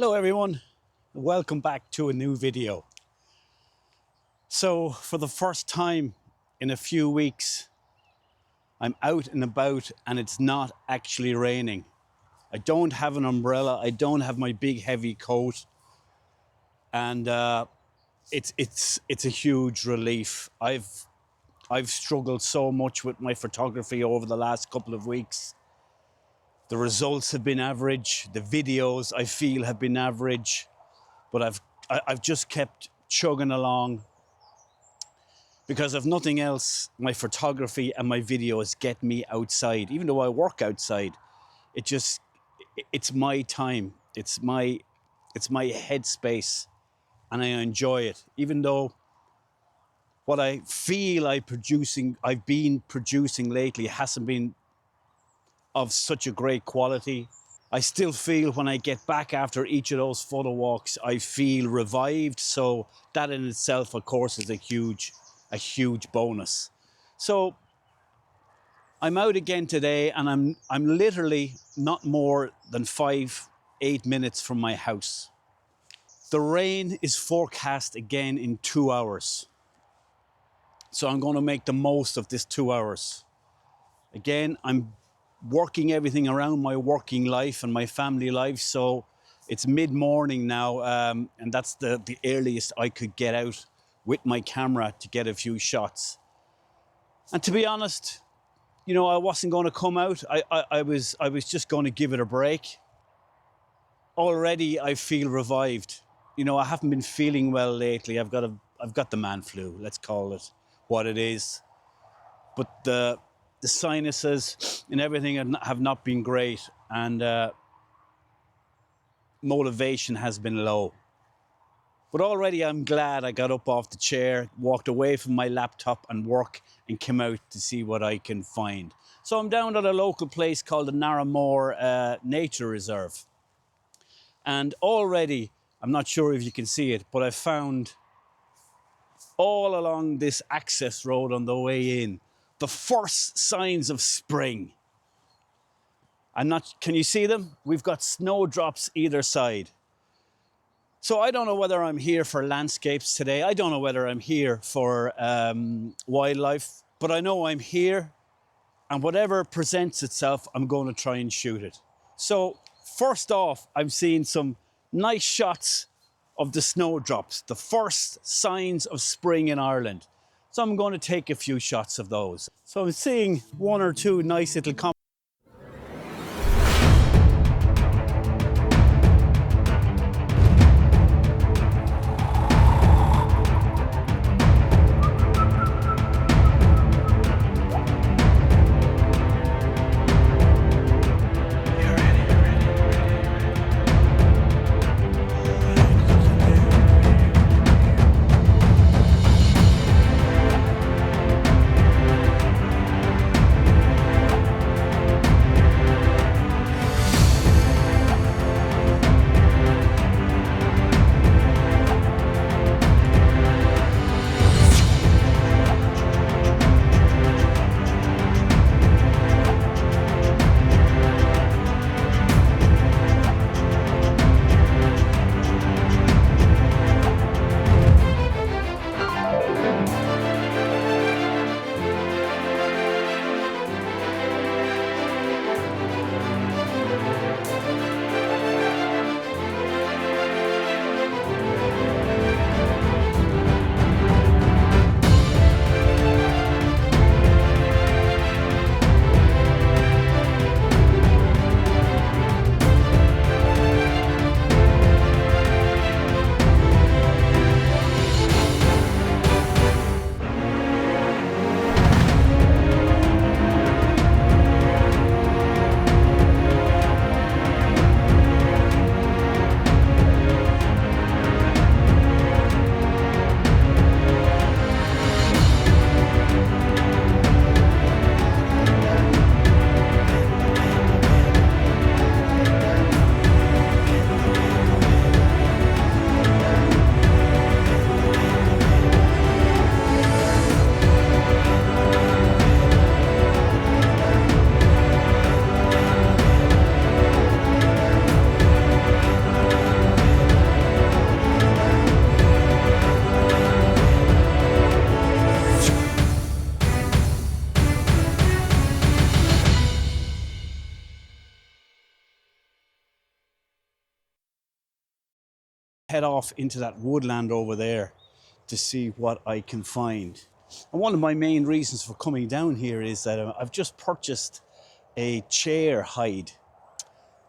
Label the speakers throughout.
Speaker 1: Hello everyone, welcome back to a new video. So for the first time in a few weeks, I'm out and about and it's not actually raining. I don't have an umbrella, I don't have my big heavy coat, and it's a huge relief. I've struggled so much with my photography over the last couple of weeks. The results have been average, the videos I feel have been average, but I've just kept chugging along because if nothing else, my photography and my videos get me outside. Even though I work outside, it's my time, it's my headspace, and I enjoy it. Even though what I feel I've been producing lately hasn't been of such a great quality. I still feel when I get back after each of those photo walks, I feel revived. So that in itself, of course, is a huge bonus. So I'm out again today and I'm literally not more than 5-8 minutes from my house. The rain is forecast again in 2 hours. So I'm going to make the most of this 2 hours. Again, I'm working everything around my working life and my family life, so it's mid-morning now, and that's the earliest I could get out with my camera to get a few shots. And to be honest, you know, I wasn't going to come out. I was just going to give it a break. Already I feel revived. You know, I haven't been feeling well lately. I've got the man flu, let's call it what it is. But the sinuses and everything have not been great, and motivation has been low. But already I'm glad I got up off the chair, walked away from my laptop and work, and came out to see what I can find. So I'm down at a local place called the Narramore Nature Reserve. And already, I'm not sure if you can see it, but I found all along this access road on the way in, the first signs of spring. Can you see them? We've got snowdrops either side. So I don't know whether I'm here for landscapes today. I don't know whether I'm here for wildlife, but I know I'm here, and whatever presents itself, I'm going to try and shoot it. So first off, I'm seeing some nice shots of the snowdrops, the first signs of spring in Ireland. So I'm going to take a few shots of those. So I'm seeing one or two nice little head off into that woodland over there to see what I can find. And one of my main reasons for coming down here is that I've just purchased a chair hide.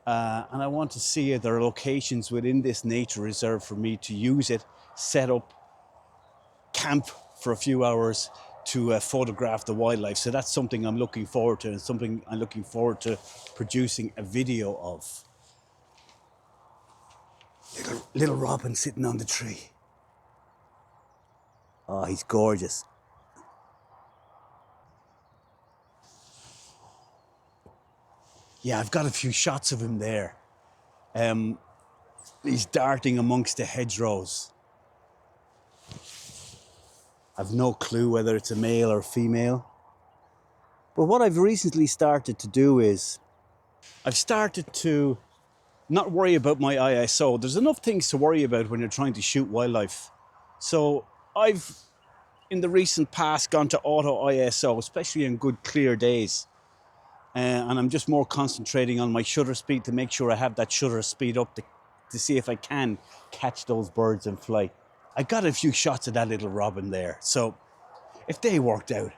Speaker 1: And I want to see if there are locations within this nature reserve for me to use it, set up, camp for a few hours to photograph the wildlife. So that's something I'm looking forward to, and something I'm looking forward to producing a video of. Little robin sitting on the tree. Oh, he's gorgeous. Yeah, I've got a few shots of him there. He's darting amongst the hedgerows. I've no clue whether it's a male or female. But what I've recently started to do is I've started to not worry about my ISO. There's enough things to worry about when you're trying to shoot wildlife. So I've, in the recent past, gone to auto ISO, especially on good clear days. And I'm just more concentrating on my shutter speed to make sure I have that shutter speed up to see if I can catch those birds in flight. I got a few shots of that little robin there. So if they worked out.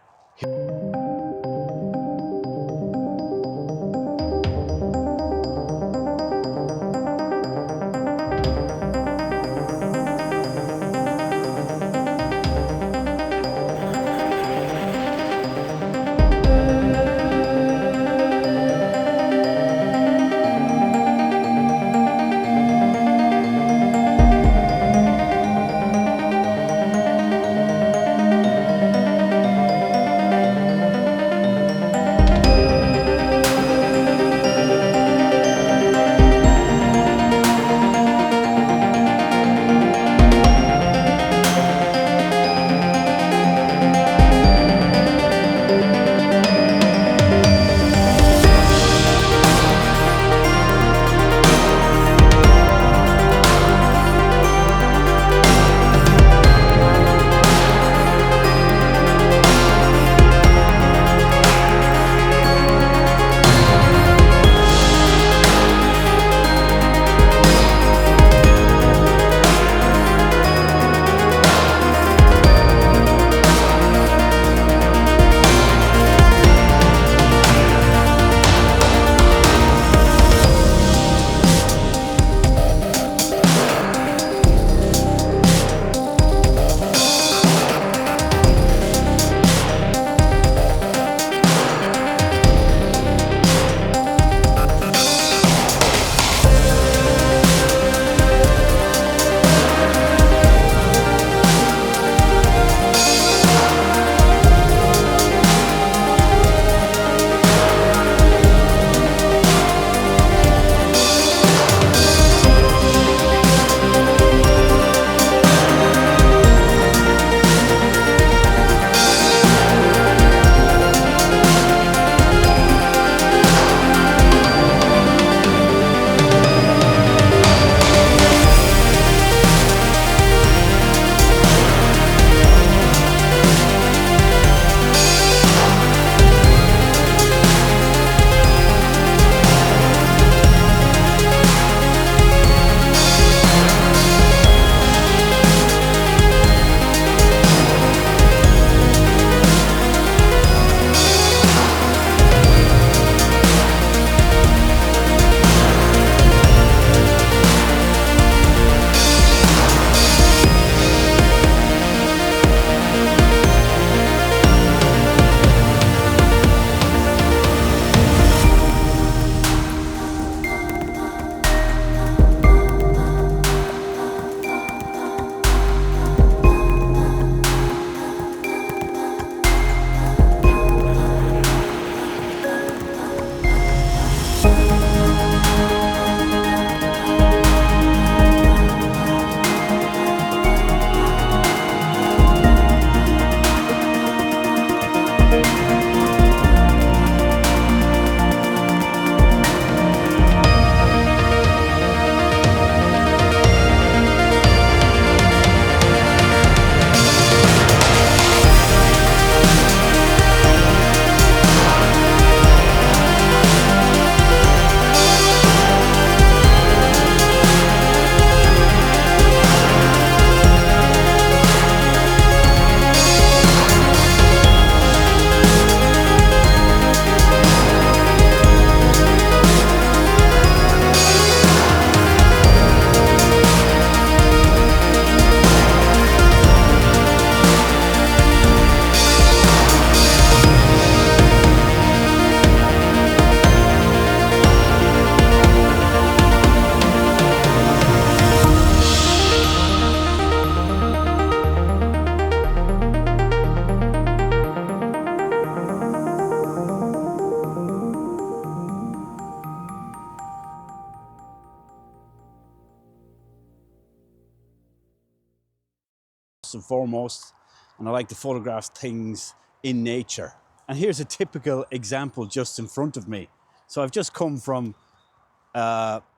Speaker 1: first and foremost, and I like to photograph things in nature. And here's a typical example just in front of me. So I've just come from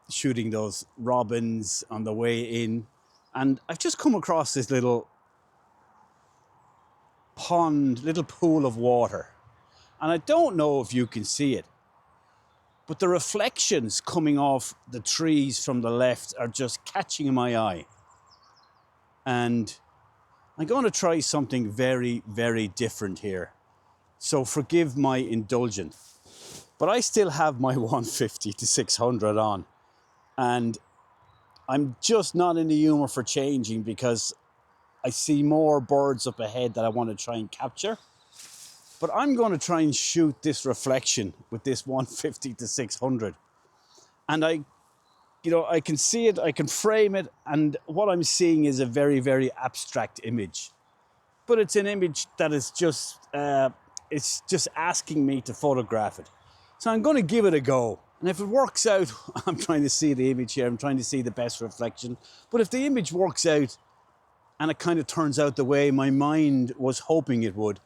Speaker 1: shooting those robins on the way in, and I've just come across this little pond, little pool of water. And I don't know if you can see it, but the reflections coming off the trees from the left are just catching my eye. And I'm going to try something very, very different here. So forgive my indulgence. But I still have my 150 to 600 on. And I'm just not in the humor for changing because I see more birds up ahead that I want to try and capture. But I'm going to try and shoot this reflection with this 150 to 600. And I can see it, I can frame it, and what I'm seeing is a very, very abstract image. But it's an image that is just, it's just asking me to photograph it. So I'm going to give it a go. And if it works out, I'm trying to see the image here, I'm trying to see the best reflection. But if the image works out and it kind of turns out the way my mind was hoping it would,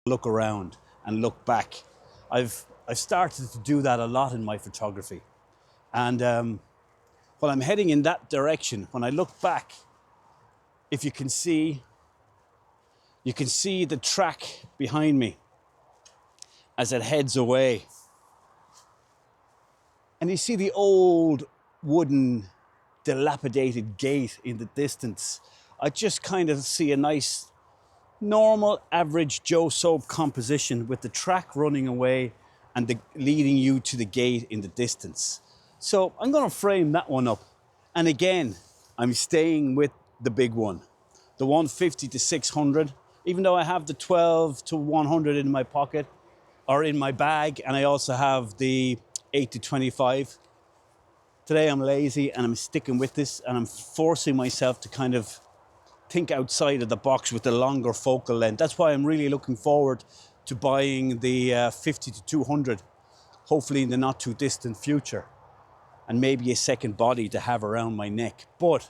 Speaker 1: look around and look back. I've started to do that a lot in my photography. And while I'm heading in that direction, when I look back, if you can see the track behind me as it heads away. And you see the old wooden dilapidated gate in the distance. I just kind of see a nice normal average Joe Soap composition with the track running away and leading you to the gate in the distance. So I'm going to frame that one up. And again, I'm staying with the big one, the 150 to 600, even though I have the 12 to 100 in my pocket or in my bag, and I also have the 8 to 25. Today I'm lazy and I'm sticking with this, and I'm forcing myself to kind of think outside of the box with the longer focal length. That's why I'm really looking forward to buying the 50 to 200, hopefully in the not too distant future, and maybe a second body to have around my neck. But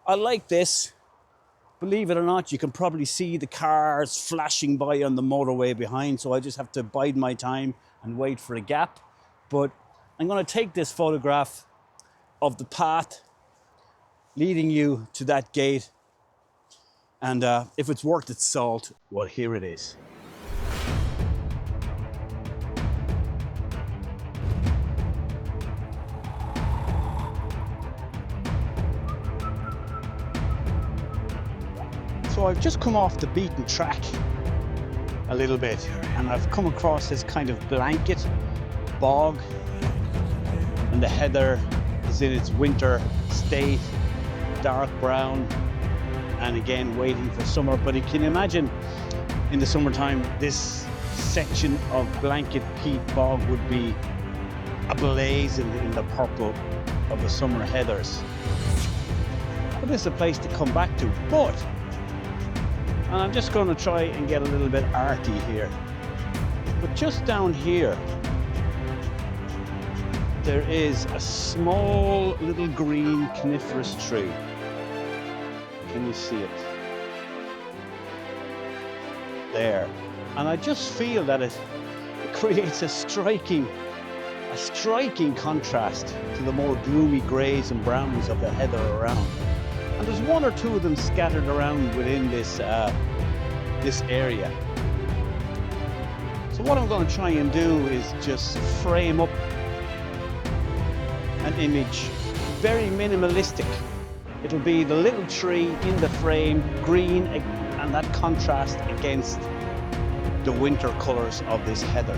Speaker 1: I like this. Believe it or not, you can probably see the cars flashing by on the motorway behind, so I just have to bide my time and wait for a gap. But I'm going to take this photograph of the path leading you to that gate, and if it's worth its salt, well, here it is. So I've just come off the beaten track a little bit, and I've come across this kind of blanket bog, and the heather is in its winter state, dark brown, and again waiting for summer. But you can imagine in the summertime this section of blanket peat bog would be ablaze in the purple of the summer heathers. But it's a place to come back to. And I'm just going to try and get a little bit arty here. But just down here, there is a small little green coniferous tree. Can you see it? There. And I just feel that it creates a striking contrast to the more gloomy greys and browns of the heather around. And there's one or two of them scattered around within this area. So what I'm going to try and do is just frame up an image, very minimalistic. It'll be the little tree in the frame, green, and that contrast against the winter colours of this heather.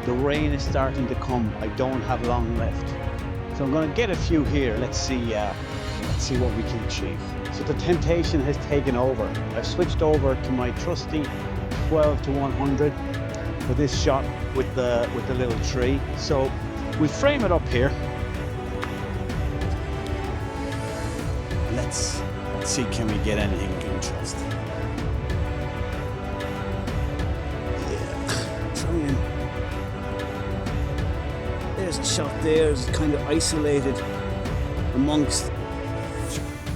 Speaker 1: The rain is starting to come. I don't have long left. So I'm going to get a few here. Let's see what we can achieve. So the temptation has taken over. I've switched over to my trusty 12 to 100 for this shot with the little tree. So we frame it up here. Let's see, can we get anything interesting? Yeah, try and. There's a shot there. It's kind of isolated amongst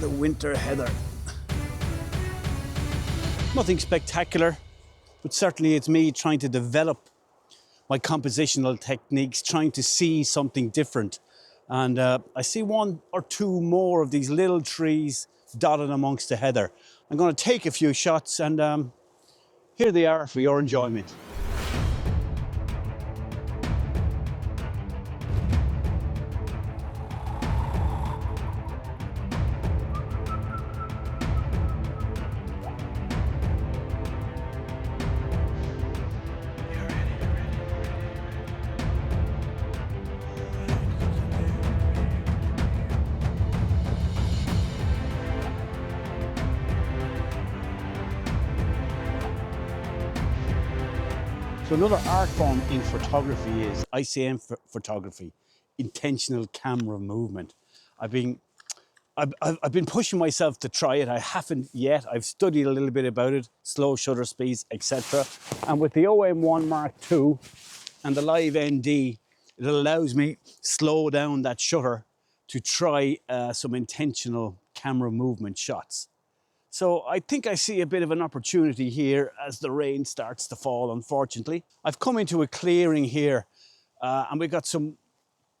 Speaker 1: the winter heather. Nothing spectacular, but certainly it's me trying to develop my compositional techniques, trying to see something different. And I see one or two more of these little trees dotted amongst the heather. I'm going to take a few shots, and here they are for your enjoyment. So another art form in photography is ICM photography, intentional camera movement. I've been pushing myself to try it. I haven't yet. I've studied a little bit about it, slow shutter speeds, etc. And with the OM1 MK2 and the Live ND, it allows me slow down that shutter to try some intentional camera movement shots. So I think I see a bit of an opportunity here as the rain starts to fall, unfortunately. I've come into a clearing here, and we've got some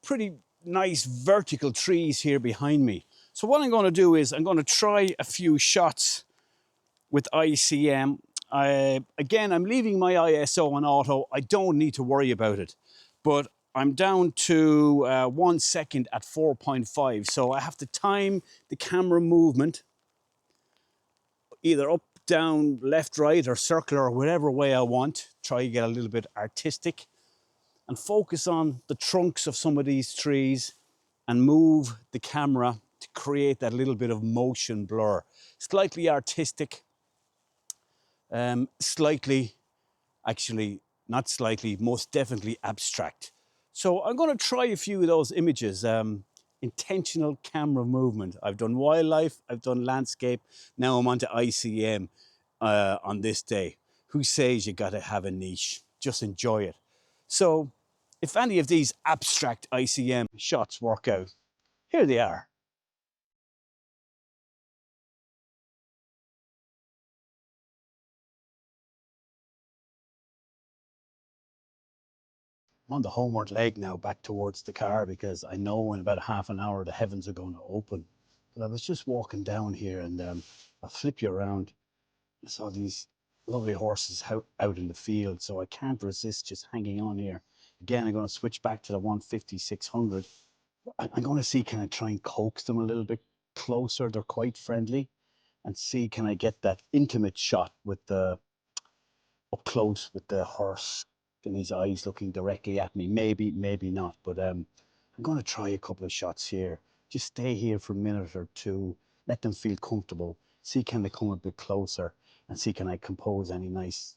Speaker 1: pretty nice vertical trees here behind me. So what I'm going to do is I'm going to try a few shots with ICM. Again, I'm leaving my ISO on auto. I don't need to worry about it, but I'm down to 1 second at 4.5. So I have to time the camera movement either up, down, left, right, or circular, or whatever way I want. Try to get a little bit artistic and focus on the trunks of some of these trees and move the camera to create that little bit of motion blur. Slightly artistic, not slightly, most definitely abstract. So I'm going to try a few of those images. Intentional camera movement. I've done wildlife, I've done landscape, now I'm on to ICM on this day. Who says you gotta have a niche? Just enjoy it. So if any of these abstract ICM shots work out, here they are. I'm on the homeward leg now, back towards the car, because I know in about half an hour the heavens are going to open. But I was just walking down here, and I'll flip you around. I saw these lovely horses out in the field, so I can't resist just hanging on here. Again, I'm going to switch back to the 150/600. I'm going to see, can I try and coax them a little bit closer? They're quite friendly, and see, can I get that intimate shot with the up close with the horse and his eyes looking directly at me. Maybe, maybe not, but I'm going to try a couple of shots here. Just stay here for a minute or two, let them feel comfortable, see can they come a bit closer, and see can I compose any nice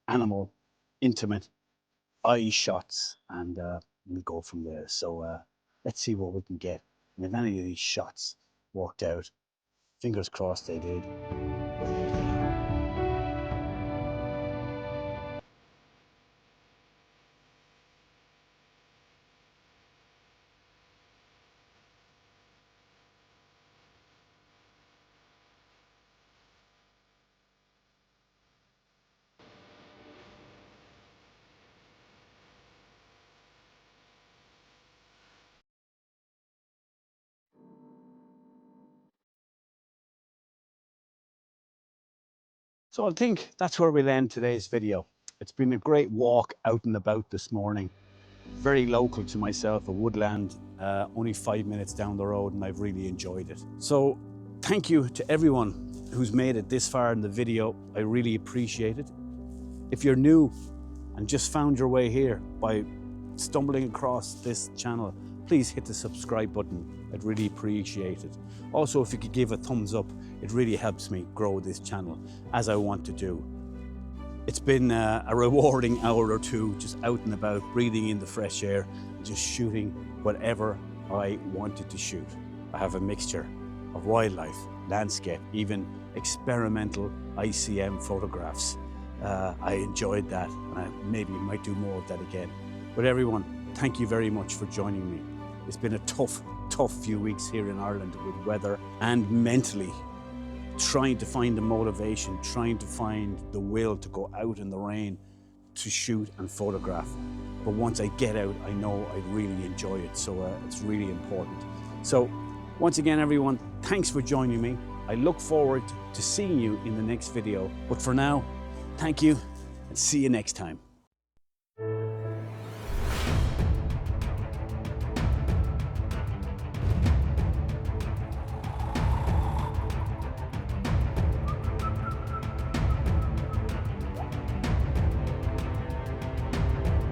Speaker 1: animal, intimate eye shots, and we'll go from there. So let's see what we can get. And if any of these shots worked out, fingers crossed they did. So I think that's where we'll end today's video. It's been a great walk out and about this morning. Very local to myself, a woodland, only 5 minutes down the road, and I've really enjoyed it. So thank you to everyone who's made it this far in the video. I really appreciate it. If you're new and just found your way here by stumbling across this channel, please hit the subscribe button. I'd really appreciate it. Also, if you could give a thumbs up, it really helps me grow this channel, as I want to do. It's been a rewarding hour or two just out and about, breathing in the fresh air, and just shooting whatever I wanted to shoot. I have a mixture of wildlife, landscape, even experimental ICM photographs. I enjoyed that, and I maybe might do more of that again. But everyone, thank you very much for joining me. It's been a tough few weeks here in Ireland with weather, and mentally trying to find the motivation, trying to find the will to go out in the rain to shoot and photograph. But once I get out, I know I really enjoy it, so it's really important. So once again, everyone, thanks for joining me. I look forward to seeing you in the next video. But for now, thank you, and see you next time.